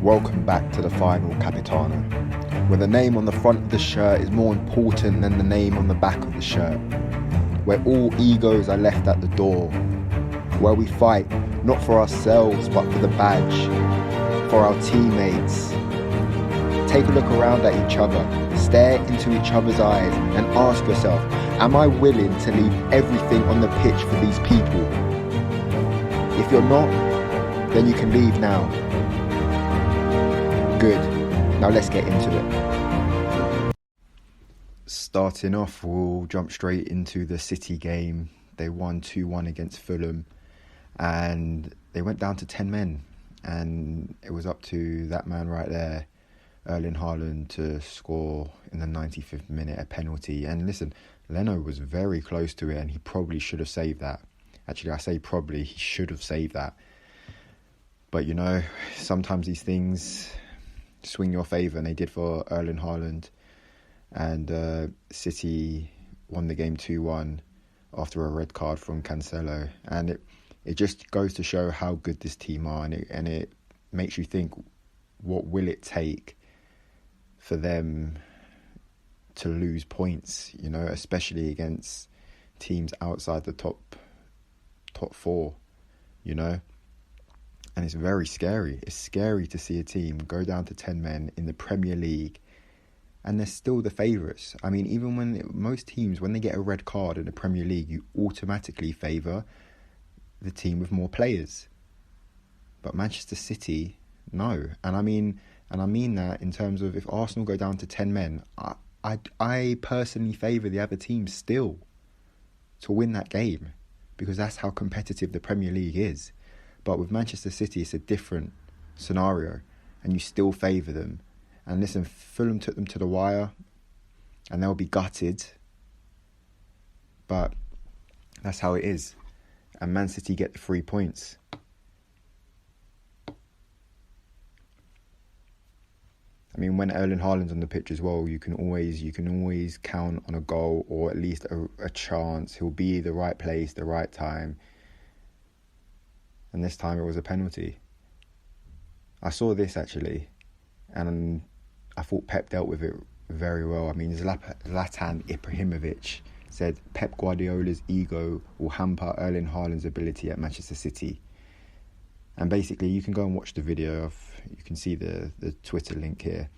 Welcome back to the final Capitano, where the name on the front of the shirt is more important than the name on the back of the shirt, where all egos are left at the door, where we fight not for ourselves but for the badge, for our teammates. Take a look around at each other, stare into each other's eyes and ask yourself, am I willing to leave everything on the pitch for these people? If you're not, then you can leave now. Good. Now let's get into it. Starting off, we'll jump straight into the City game. They won 2-1 against Fulham and they went down to 10 men. And it was up to that man right there, Erling Haaland, to score in the 95th minute, a penalty. And listen, Leno was very close to it and he probably should have saved that. Actually, I say probably, he should have saved that. But you know, sometimes these things swing your favour, and they did for Erling Haaland. And City won the game 2-1 after a red card from Cancelo. And it just goes to show how good this team are, and it makes you think, what will it take for them to lose points, you know, especially against teams outside the top four, you know? And it's very scary. It's scary to see a team go down to 10 men in the Premier League and they're still the favourites. I mean, even when most teams, when they get a red card in the Premier League, you automatically favour the team with more players. But Manchester City, no. And I mean that in terms of, if Arsenal go down to 10 men, I personally favour the other team still to win that game, because that's how competitive the Premier League is. But with Manchester City, it's a different scenario, and you still favour them. And listen, Fulham took them to the wire, and they'll be gutted. But that's how it is. And Man City get the 3 points. I mean, when Erling Haaland's on the pitch as well, you can always count on a goal, or at least a chance. He'll be the right place, the right time. And this time it was a penalty. I saw this actually, and I thought Pep dealt with it very well. I mean, Zlatan Ibrahimovic said Pep Guardiola's ego will hamper Erling Haaland's ability at Manchester City. And basically, you can go and watch the video. You can see the Twitter link here.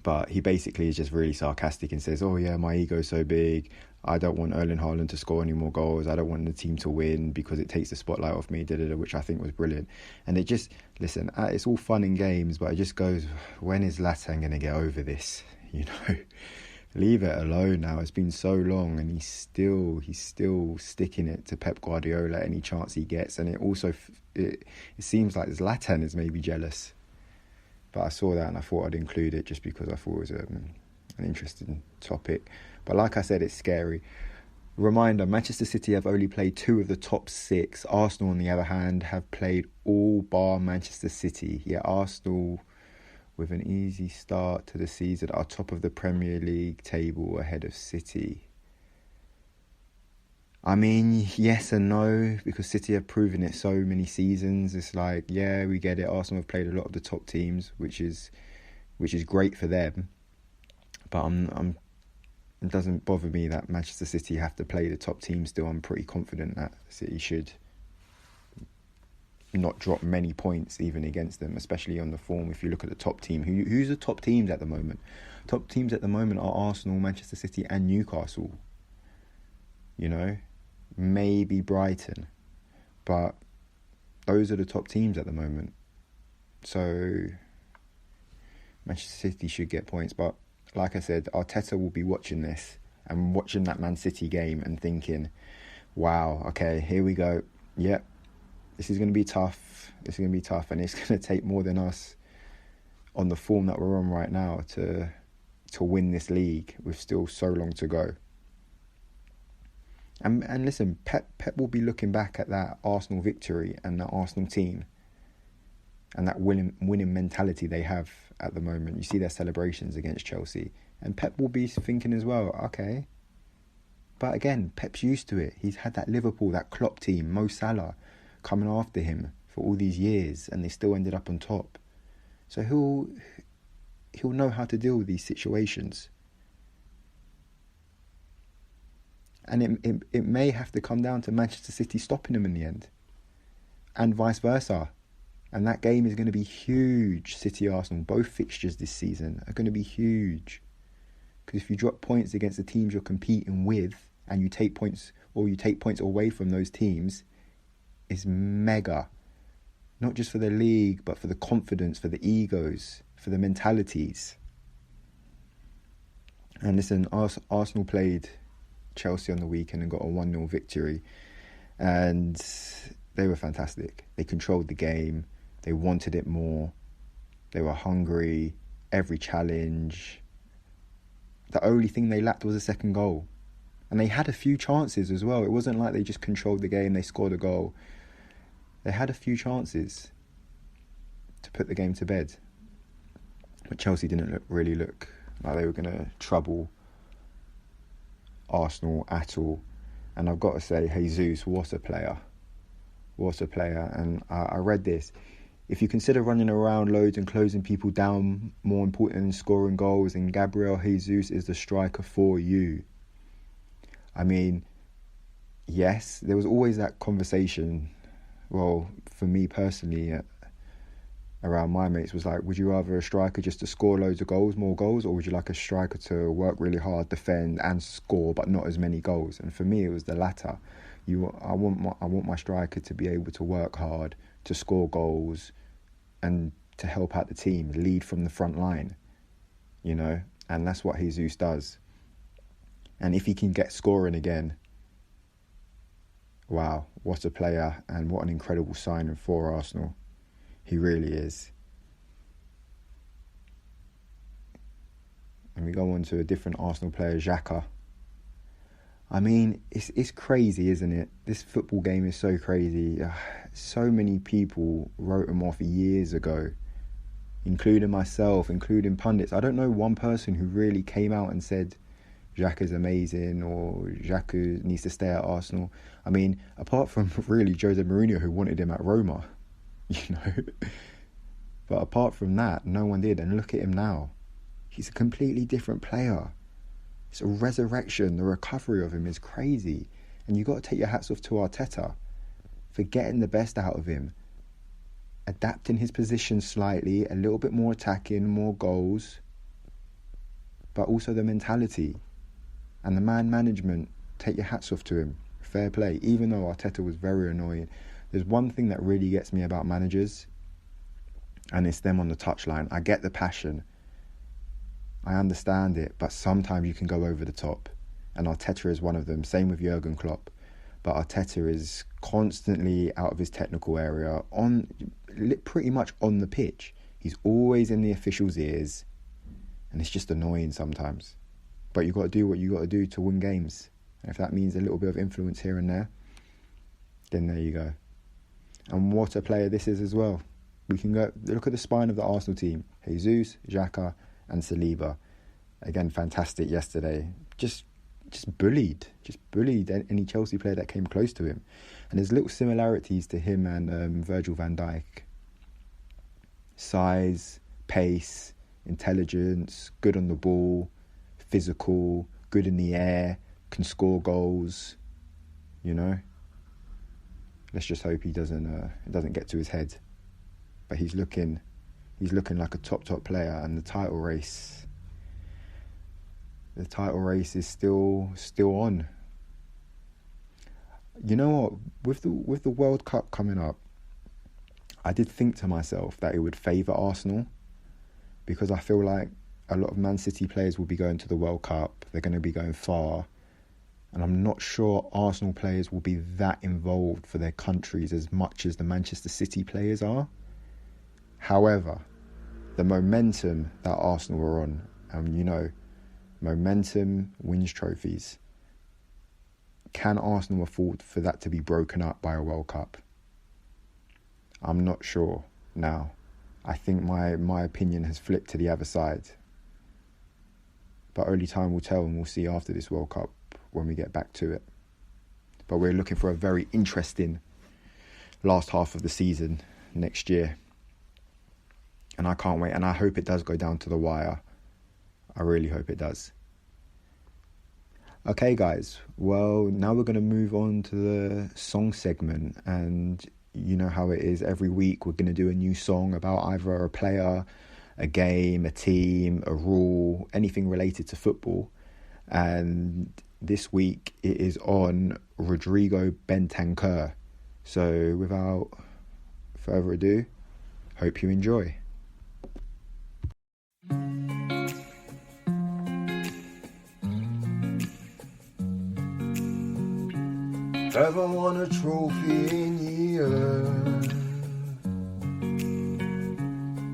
But he basically is just really sarcastic and says, oh yeah, my ego's so big. I don't want Erling Haaland to score any more goals. I don't want the team to win because it takes the spotlight off me, which I think was brilliant. And it just, listen, it's all fun and games, but it just goes, when is Zlatan going to get over this? You know, leave it alone now. It's been so long, and he's still sticking it to Pep Guardiola any chance he gets. And it seems like Zlatan is maybe jealous. But I saw that and I thought I'd include it just because I thought it was an interesting topic. But like I said, it's scary. Reminder, Manchester City have only played 2 of the top 6. Arsenal, on the other hand, have played all bar Manchester City. Yet Arsenal, with an easy start to the season, are top of the Premier League table ahead of City. I mean, yes and no, because City have proven it so many seasons. It's like, yeah, we get it. Arsenal have played a lot of the top teams, which is great for them. But it doesn't bother me that Manchester City have to play the top team still. I'm pretty confident that City should not drop many points even against them, especially on the form. If you look at the top team, who's the top teams at the moment? Top teams at the moment are Arsenal, Manchester City and Newcastle. You know, maybe Brighton, but those are the top teams at the moment. So Manchester City should get points. But like I said, Arteta will be watching this and watching that Man City game and thinking, wow, okay, here we go. Yep, this is going to be tough. And it's going to take more than us on the form that we're on right now to win this league with still so long to go. And listen, Pep will be looking back at that Arsenal victory and that Arsenal team and that winning mentality they have at the moment. You see their celebrations against Chelsea. And Pep will be thinking as well, okay. But again, Pep's used to it. He's had that Liverpool, that Klopp team, Mo Salah coming after him for all these years, and they still ended up on top. So he'll know how to deal with these situations. And it may have to come down to Manchester City stopping him in the end, and vice versa. And that game is going to be huge. City-Arsenal, both fixtures this season are going to be huge. Because if you drop points against the teams you're competing with, and you take points away from those teams, it's mega. Not just for the league, but for the confidence, for the egos, for the mentalities. And listen, Arsenal played Chelsea on the weekend and got a 1-0 victory. And they were fantastic. They controlled the game. They wanted it more. They were hungry. Every challenge. The only thing they lacked was a second goal. And they had a few chances as well. It wasn't like they just controlled the game, they scored a goal. They had a few chances to put the game to bed. But Chelsea didn't really look like they were going to trouble Arsenal at all. And I've got to say, Jesus, what a player. What a player. And I read this. If you consider running around loads and closing people down more important than scoring goals, then Gabriel Jesus is the striker for you. I mean, yes, there was always that conversation, well, for me personally, around my mates, was like, would you rather a striker just to score loads of goals, more goals, or would you like a striker to work really hard, defend and score, but not as many goals? And for me, it was the latter. I want my striker to be able to work hard, to score goals, and to help out the team, lead from the front line, you know, and that's what Jesus does. And if he can get scoring again, wow, what a player and what an incredible signing for Arsenal. He really is. And we go on to a different Arsenal player, Xhaka. I mean, it's crazy, isn't it? This football game is so crazy. So many people wrote him off years ago, including myself, including pundits. I don't know one person who really came out and said Xhaka's amazing or Xhaka needs to stay at Arsenal. I mean, apart from really Jose Mourinho, who wanted him at Roma, you know. But apart from that, no one did. And look at him now. He's a completely different player. It's a resurrection. The recovery of him is crazy. And you've got to take your hats off to Arteta for getting the best out of him. Adapting his position slightly, a little bit more attacking, more goals. But also the mentality. And the man management, take your hats off to him. Fair play. Even though Arteta was very annoying. There's one thing that really gets me about managers. And it's them on the touchline. I get the passion. I understand it, but sometimes you can go over the top. And Arteta is one of them. Same with Jurgen Klopp. But Arteta is constantly out of his technical area, pretty much on the pitch. He's always in the officials' ears. And it's just annoying sometimes. But you've got to do what you got to do to win games. And if that means a little bit of influence here and there, then there you go. And what a player this is as well. We can go look at the spine of the Arsenal team. Jesus, Xhaka and Saliba. Again, fantastic yesterday. Just bullied any Chelsea player that came close to him. And there's little similarities to him and Virgil van Dijk. Size, pace, intelligence, good on the ball, physical, good in the air, can score goals, you know. Let's just hope it doesn't get to his head. But he's looking like a top player, and the title race is still on. You know what? With the World Cup coming up, I did think to myself that it would favour Arsenal, because I feel like a lot of Man City players will be going to the World Cup. They're going to be going far. And I'm not sure Arsenal players will be that involved for their countries as much as the Manchester City players are. However, the momentum that Arsenal are on, and you know, momentum wins trophies. Can Arsenal afford for that to be broken up by a World Cup? I'm not sure now. I think my opinion has flipped to the other side. But only time will tell, and we'll see after this World Cup when we get back to it. But we're looking for a very interesting last half of the season next year. And I can't wait. And I hope it does go down to the wire. I really hope it does. Okay, guys. Well, now we're going to move on to the song segment. And you know how it is. Every week we're going to do a new song about either a player, a game, a team, a rule, anything related to football. And this week it is on Rodrigo Bentancur. So without further ado, hope you enjoy. Haven't won a trophy in years.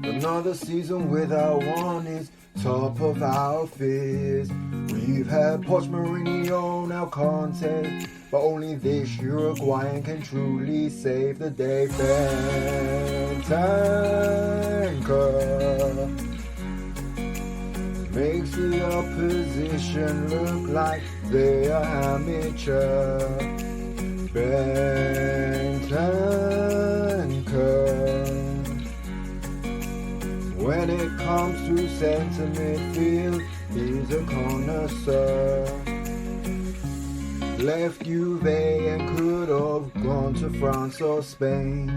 Another season without one is top of our fears. We've had Poch, Mourinho, now Conte, but only this Uruguayan can truly save the day. Bentancur makes the opposition look like they are amateur. Bentancur, when it comes to centre midfield, he's a connoisseur. Left Juve and could have gone to France or Spain.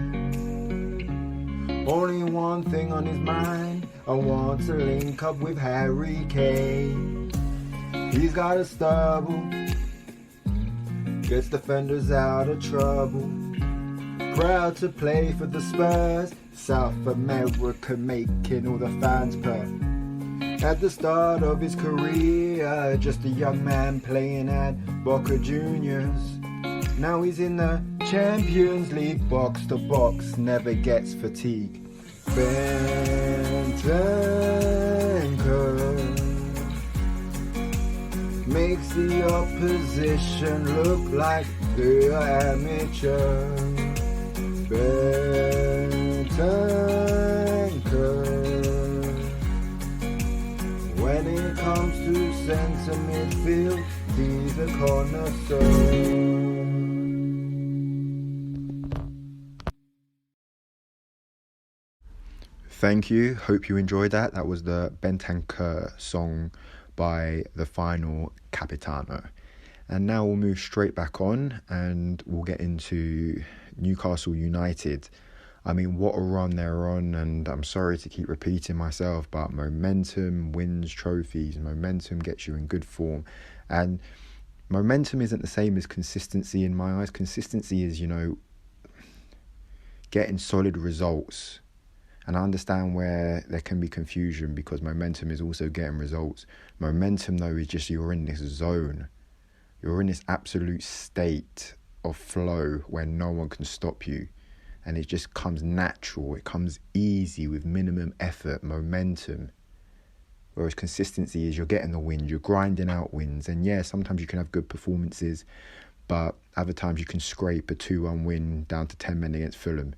Only one thing on his mind, I want to link up with Harry Kane. He's got a stubble, gets defenders out of trouble. Proud to play for the Spurs, South America making all the fans purr. At the start of his career, just a young man playing at Boca Juniors. Now he's in the Champions League, box to box, never gets fatigue. Bentancur makes the opposition look like they are amateur. Bentancur, when it comes to centre midfield, he's a connoisseur. Thank you. Hope you enjoyed that. That was the Bentancur song by the final Capitano. And now we'll move straight back on and we'll get into Newcastle United. I mean, what a run they're on, and I'm sorry to keep repeating myself, but momentum wins trophies. Momentum gets you in good form. And momentum isn't the same as consistency in my eyes. Consistency is, getting solid results. And I understand where there can be confusion because momentum is also getting results. Momentum, though, is just you're in this zone. You're in this absolute state of flow where no one can stop you. And it just comes natural. It comes easy with minimum effort, momentum. Whereas consistency is you're getting the wins, you're grinding out wins. And yeah, sometimes you can have good performances, but other times you can scrape a 2-1 win down to 10 men against Fulham,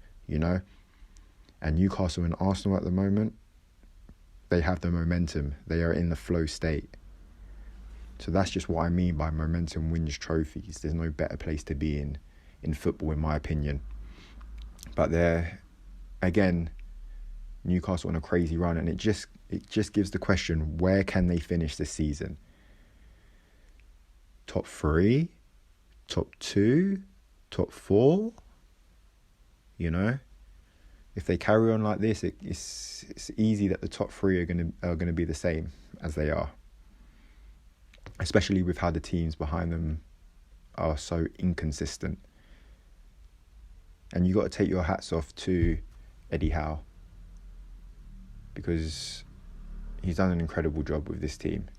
And Newcastle and Arsenal at the moment, they have the momentum. They are in the flow state. So that's just what I mean by momentum wins trophies. There's no better place to be in football, in my opinion. But they're, again, Newcastle on a crazy run, and it just gives the question, where can they finish this season? Top 3? Top 2? Top 4? If they carry on like this, it's easy that the top 3 are going to be the same as they are. Especially with how the teams behind them are so inconsistent. And you got to take your hats off to Eddie Howe, because he's done an incredible job with this team.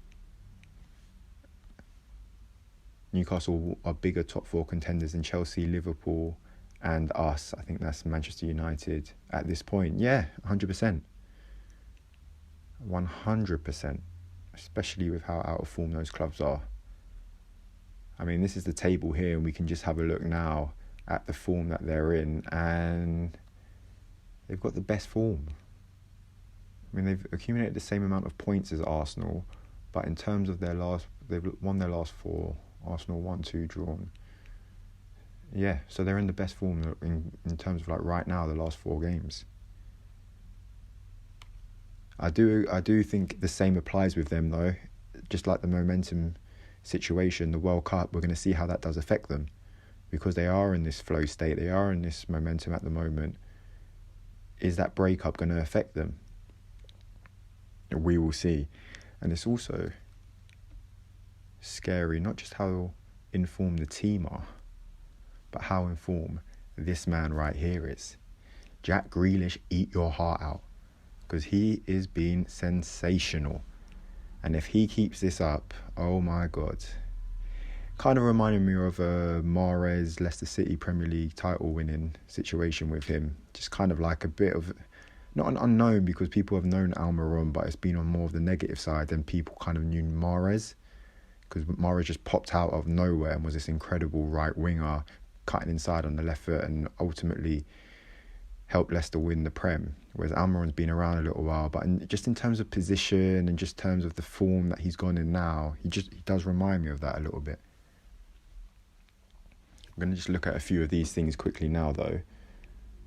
Newcastle are bigger top 4 contenders than Chelsea, Liverpool, and us. I think that's Manchester United at this point. Yeah, 100%. 100%. Especially with how out of form those clubs are. I mean, this is the table here, and we can just have a look now at the form that they're in, and they've got the best form. I mean, they've accumulated the same amount of points as Arsenal, but in terms of they've won their last 4. Arsenal 1-2 drawn. Yeah, so they're in the best form in terms of right now, the last 4 games. I do think the same applies with them though. Just like the momentum situation, the World Cup, we're going to see how that does affect them, because they are in this flow state, they are in this momentum at the moment. Is that breakup going to affect them? We will see. And it's also scary, not just how informed the team are, but how informed this man right here is. Jack Grealish, eat your heart out, because he is being sensational. And if he keeps this up, oh my God. Kind of reminded me of a Mahrez Leicester City Premier League title winning situation with him. Just kind of like a bit of, not an unknown, because people have known Almiron, but it's been on more of the negative side than people kind of knew Mahrez. Because Mahrez just popped out of nowhere and was this incredible right winger, cutting inside on the left foot and ultimately helped Leicester win the Prem. Whereas Almiron's been around a little while, but just in terms of position and just terms of the form that he's gone in now, he does remind me of that a little bit. I'm going to just look at a few of these things quickly now though.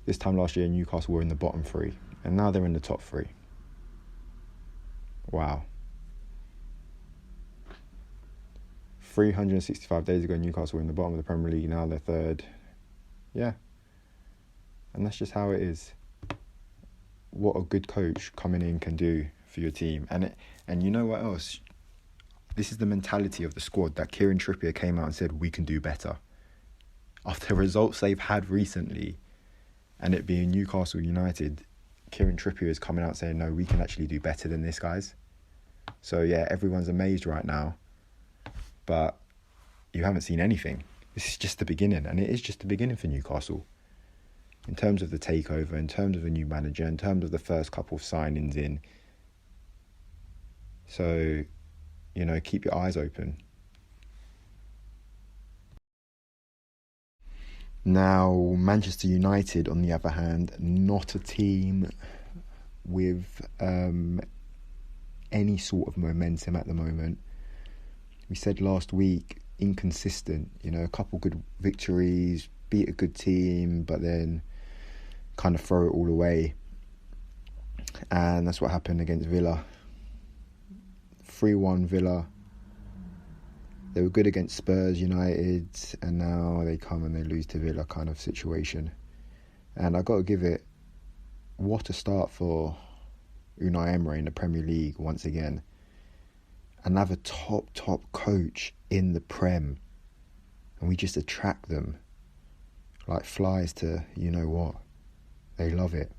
This time last year, Newcastle were in the bottom three, and now they're in the top three. Wow. 365 days ago, Newcastle were in the bottom of the Premier League, now they're third. Yeah. And that's just how it is. What a good coach coming in can do for your team. And you know what else? This is the mentality of the squad that Kieran Trippier came out and said, we can do better. After the results they've had recently, and it being Newcastle United, Kieran Trippier is coming out saying, no, we can actually do better than this, guys. So yeah, everyone's amazed right now. But you haven't seen anything. This is just the beginning, and it is just the beginning for Newcastle. In terms of the takeover, in terms of a new manager, in terms of the first couple of signings in. So, keep your eyes open. Now, Manchester United, on the other hand, not a team with any sort of momentum at the moment. We said last week, inconsistent, a couple good victories, beat a good team, but then kind of throw it all away. And that's what happened against Villa. 3-1 Villa. They were good against Spurs United, and now they come and they lose to Villa kind of situation. And I got to give it, what a start for Unai Emery in the Premier League once again. Another top coach in the Prem. And we just attract them like flies to you know what. They love it.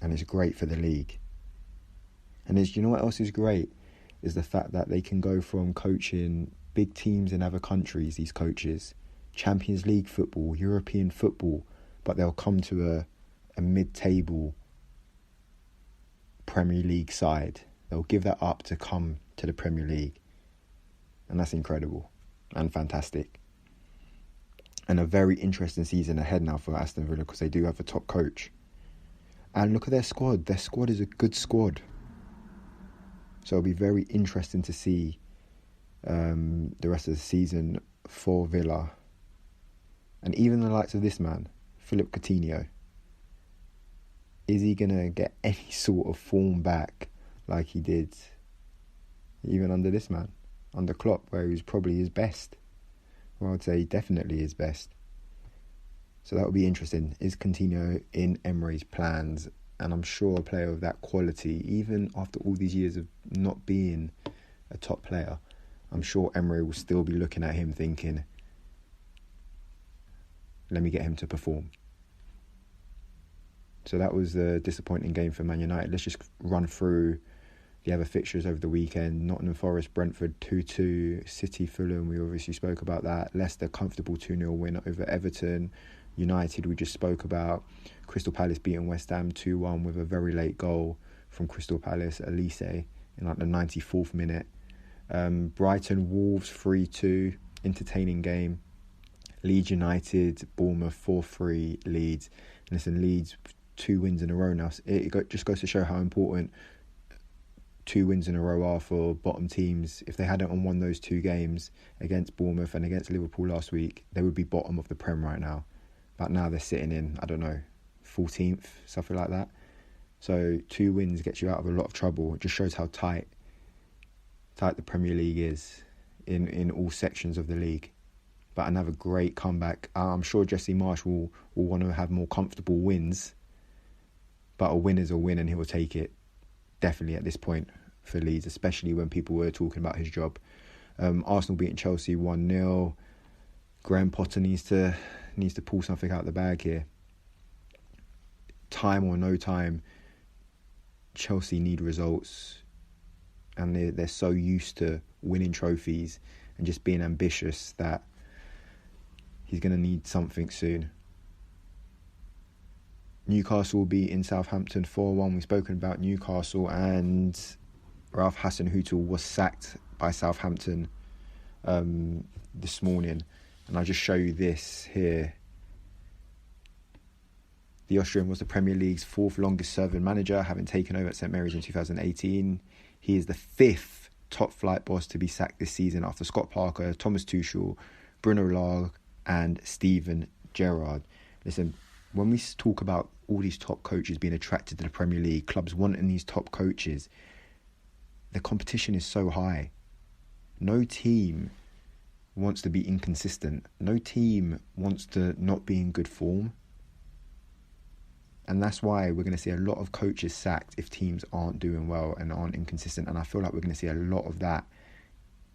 And it's great for the league. And you know what else is great? Is the fact that they can go from coaching big teams in other countries, these coaches, Champions League football, European football, but they'll come to a mid-table Premier League side. They'll give that up to come to the Premier League. And that's incredible and fantastic. And a very interesting season ahead now for Aston Villa, because they do have a top coach. And look at their squad. Their squad is a good squad. So it'll be very interesting to see the rest of the season for Villa. And even the likes of this man, Philip Coutinho. Is he going to get any sort of form back like he did even under this man? Under Klopp, where he was probably his best. Well, I'd say definitely his best. So that would be interesting. Is Coutinho in Emery's plans? And I'm sure a player of that quality, even after all these years of not being a top player, I'm sure Emery will still be looking at him thinking, let me get him to perform. So that was a disappointing game for Man United. Let's just run through the other fixtures over the weekend. Nottingham Forest, Brentford 2-2, City, Fulham, we obviously spoke about that. Leicester, comfortable 2-0 win over Everton. United, we just spoke about. Crystal Palace beating West Ham 2-1 with a very late goal from Crystal Palace, Elise, in like the 94th minute. Brighton, Wolves 3-2, entertaining game. Leeds United, Bournemouth 4-3, Leeds. And listen, Leeds, 2 wins in a row now. It just goes to show how important 2 wins in a row are for bottom teams. If they hadn't won those 2 games against Bournemouth and against Liverpool last week, they would be bottom of the Prem right now. But now they're sitting in, 14th, something like that. So 2 wins gets you out of a lot of trouble. It just shows how tight the Premier League is in all sections of the league. But another great comeback. I'm sure Jesse Marsch will want to have more comfortable wins, but a win is a win and he will take it definitely at this point for Leeds, especially when people were talking about his job. Arsenal beating Chelsea 1-0. Graham Potter needs to pull something out of the bag here. Time or no time, Chelsea need results, and they're so used to winning trophies and just being ambitious that he's going to need something soon. Newcastle will be in Southampton 4-1. We've spoken about Newcastle, and Ralph Hassenhuttl was sacked by Southampton this morning. And I'll just show you this here. The Austrian was the Premier League's 4th longest serving manager, having taken over at St Mary's in 2018. He is the 5th top flight boss to be sacked this season after Scott Parker, Thomas Tuchel, Bruno Lage and Steven Gerrard. Listen, when we talk about all these top coaches being attracted to the Premier League, clubs wanting these top coaches, the competition is so high. No team wants to be inconsistent. No team wants to not be in good form. And that's why we're going to see a lot of coaches sacked if teams aren't doing well and aren't inconsistent. And I feel like we're going to see a lot of that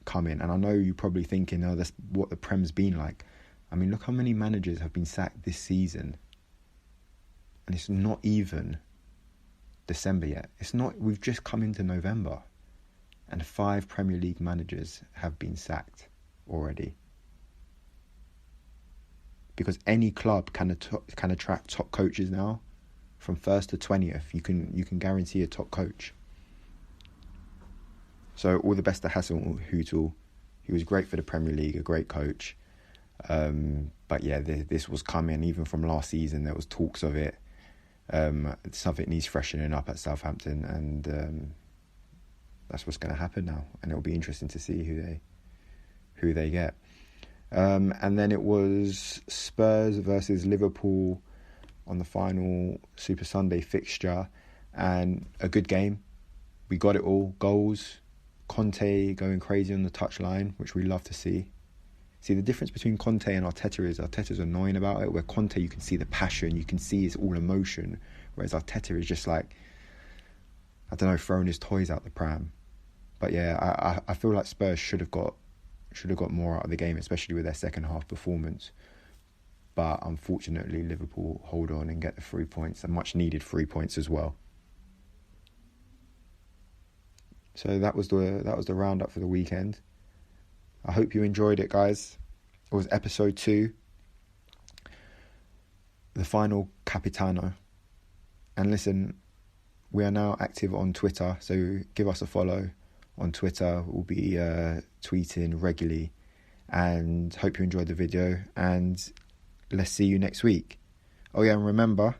coming. And I know you're probably thinking, oh, that's what the Prem's been like. I mean, look how many managers have been sacked this season. And it's not even December yet. We've just come into November. And 5 Premier League managers have been sacked already. Because any club can attract top coaches now. From 1st to 20th, you can guarantee a top coach. So all the best to Hassenhuttl. He was great for the Premier League, a great coach. But yeah, this was coming. Even from last season, there was talks of it. Something needs freshening up at Southampton, and that's what's going to happen now. And it'll be interesting to see who they get. And then it was Spurs versus Liverpool on the final Super Sunday fixture, and a good game. We got it all. Goals. Conte going crazy on the touchline, which we love to see. See, the difference between Conte and Arteta is Arteta's annoying about it, where Conte, you can see the passion, you can see it's all emotion, whereas Arteta is just like, I don't know, throwing his toys out the pram. But yeah, I feel like Spurs should have got more out of the game, especially with their second half performance. But unfortunately, Liverpool hold on and get the 3 points, and much needed 3 points as well. So that was the roundup for the weekend. I hope you enjoyed it, guys. It was episode 2, the final Capitano. And listen, we are now active on Twitter, so give us a follow on Twitter. We'll be tweeting regularly, and hope you enjoyed the video, and let's see you next week. Oh yeah, and remember,